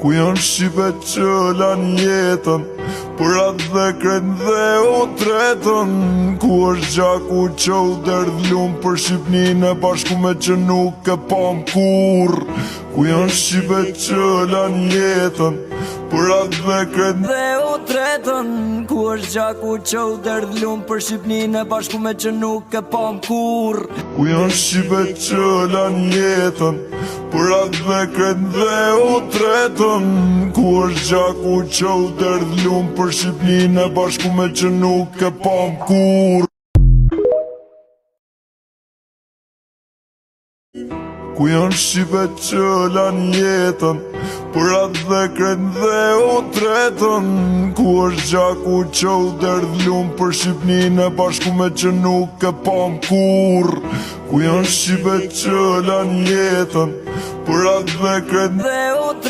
Ku janë shqipe që lanë jetën për atë dhe kretë dhe u tretën. Ku është gjaku që u derdhlumë për Shqipninë e bashkume që nuk e pam kur. Ku janë shqipe që lanë jetën për atë dhe kretë dhe u tretën. Ku është gjaku që u derdhlumë për Shqipninë e bashkume që nuk e pam kur. Ku janë shqipe që lanë jetën për atë dhe kretë dhe u tretën. Ku është gjaku që u derdhlumë për Shqipninë e bashkume që nuk e pam kur. Ku janë shqipe që lanë jetën për atë dhe kretë dhe u tretën. Ku është gjaku që u derdhlumë për Shqipninë e bashkume që nuk e pam kur. Ku janë shqipe që lanë jetën për atë dhe kretë dhe u tretën.